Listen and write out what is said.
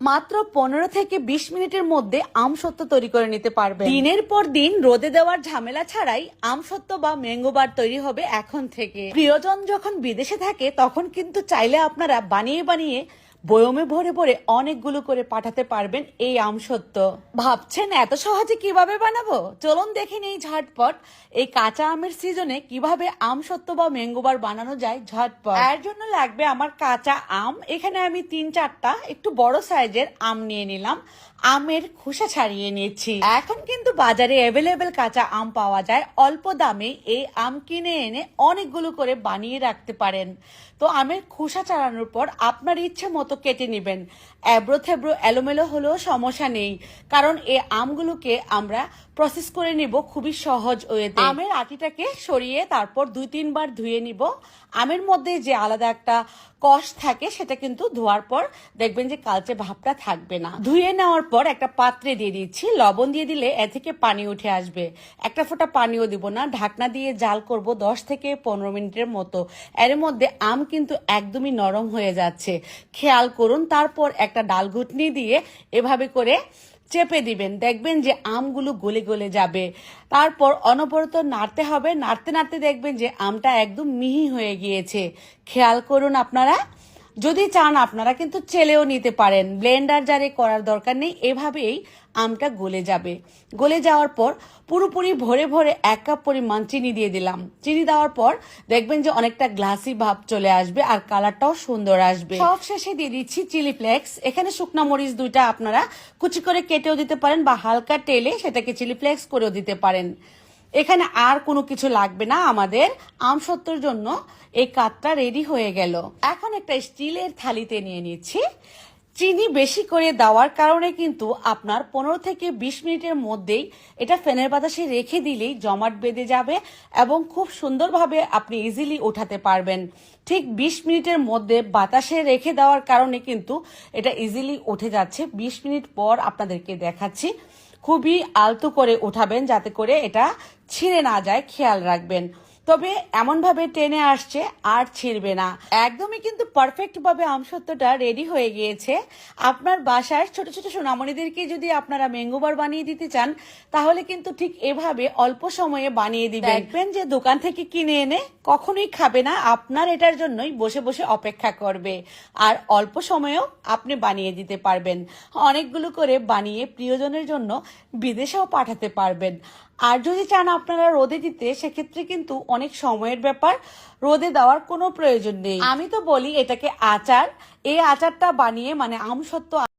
মাত্র 15 থেকে 20 মিনিটের মধ্যে আমসত্ত্ব তৈরি করে নিতে পারবেন। দিনের পর দিন রোদে দেওয়ার ঝামেলা ছাড়াই আমসত্ত্ব বা ম্যাঙ্গো বার তৈরি হবে এখন থেকে। প্রিয়জন যখন বিদেশে থাকে তখন কিন্তু চাইলে আপনারা বানিয়ে বানিয়ে বয়মে ভরে ভরে অনেকগুলো করে পাঠাতে পারবেন এই আমসত্ত্ব। ভাবছেন এত সহজে কিভাবে বানাবো? চলুন দেখে নেই ঝটপট এই কাঁচা আমের সিজনে কিভাবে আমসত্ত্ব বা ম্যাঙ্গো বার বানানো যায় ঝটপট। এর জন্য লাগবে আমার কাঁচা আম। এখানে আমি 3-4টা একটু বড় সাইজের আম নিয়ে নিলাম। আমের খোসা ছাড়িয়ে নিয়েছি। এখন কিন্তু বাজারে অ্যাভেলেবেল কাঁচা আম পাওয়া যায় অল্প দামে। এই আম কিনে এনে অনেকগুলো করে বানিয়ে রাখতে পারেন। তো আমের খোসা ছাড়ানোর পর আপনার ইচ্ছে মতো কেটে নেবেন। এবড়ো থেবড়ো এলোমেলো হলেও সমস্যা নেই, কারণ এই আমগুলোকে আমরা প্রসেস করে নিব খুবই সহজ ওয়েতে। আমের আটিটাকে সরিয়ে তারপর 2-3 বার ধুয়ে নিব। আমের মধ্যে যে আলাদা একটা কষ থাকে সেটা কিন্তু ধোয়ার পর দেখবেন যে কালচে ভাবটা থাকবে না। ধুয়ে নেওয়ার পর একটা পাত্রে দিয়ে দিচ্ছি। লবণ দিয়ে দিলে এ থেকে পানি উঠে আসবে। একটা ফোঁটা পানিও দিব না। ঢাকনা দিয়ে জাল করব 10 থেকে 15 মিনিটের মতো। এর মধ্যে আম কিন্তু একদমই নরম হয়ে যাচ্ছে, খেয়াল করুন। তারপর একটা ডাল ঘুটনি দিয়ে এভাবে করে চেপে দিবেন, দেখবেন যে আমগুলো গলে গলে যাবে। তারপর অনবরত নাড়তে হবে। নাড়তে নাড়তে দেখবেন যে আমটা একদম মিহি হয়ে গিয়েছে। খেয়াল করুন আপনারা। যদি চান আপনারা কিন্তু চেলেও নিতে পারেন, ব্লেন্ডার জারে করার দরকার নেই। এভাবেই আমটা গলে যাবে। গলে যাওয়ার পর পুরোপুরি ভরে ভরে 1 কাপ পরিমাণ চিনি দিয়ে দিলাম। চিনি দেওয়ার পর দেখবেন যে অনেকটা গ্লাসি ভাব চলে আসবে আর কালারটাও সুন্দর আসবে। সব শেষে দিয়ে দিচ্ছি চিলি ফ্লেক্স। এখানে শুকনা মরিচ 2টা আপনারা কুচি করে কেটেও দিতে পারেন বা হালকা তেলে সেটাকে চিলি ফ্লেক্স করেও দিতে পারেন। এখানে আর কোনো কিছু লাগবে না আমাদের। আমসত্ত্বর জন্য এই কাঠটা রেডি হয়ে গেল। এখন একটা স্টিলের থালিতে নিয়ে নিচ্ছি। চিনি বেশি করে দেওয়ার কারণে কিন্তু আপনার 15 থেকে 20 মিনিটের মধ্যেই এটা ফ্যানের বাতাসে রেখে দিলেই জমাট বেঁধে যাবে এবং খুব সুন্দরভাবে আপনি ইজিলি উঠাতে পারবেন। ঠিক 20 মিনিটের মধ্যে বাতাসে রেখে দেওয়ার কারণে কিন্তু এটা ইজিলি উঠে যাচ্ছে। 20 মিনিট পর আপনাদেরকে দেখাচ্ছি। খুবই আলতো করে উঠাবেন যাতে করে এটা ছিঁড়ে না যায়, খেয়াল রাখবেন। তবে এমনভাবে টেনে আসছে আর ছিঁড়বে না। একদমই কিন্তু পারফেক্ট ভাবে আমসত্ত্বটা রেডি হয়ে গিয়েছে। আপনার বাসার ছোট ছোট সোনামণিদেরকে যদি আপনারা ম্যাঙ্গো বার বানিয়ে দিতে চান তাহলে কিন্তু ঠিক এভাবে অল্প সময়ে বানিয়ে দিবেন। দেখবেন যে দোকান থেকে কিনে এনে কখনোই খাবে না, আপনার এটার জন্যই বসে বসে অপেক্ষা করবে। আর অল্প সময়েও আপনি বানিয়ে দিতে পারবেন। অনেকগুলো করে বানিয়ে প্রিয়জনের জন্য বিদেশেও পাঠাতে পারবেন। আর যদি চান আপনারা রোদে দিতে, সেক্ষেত্রে কিন্তু অনেক সময়ের ব্যাপার, রোদে দেওয়ার কোনো প্রয়োজন নেই। আমি তো বলি এটাকে আচার। এই আচারটা বানিয়ে মানে আমসত্ত্ব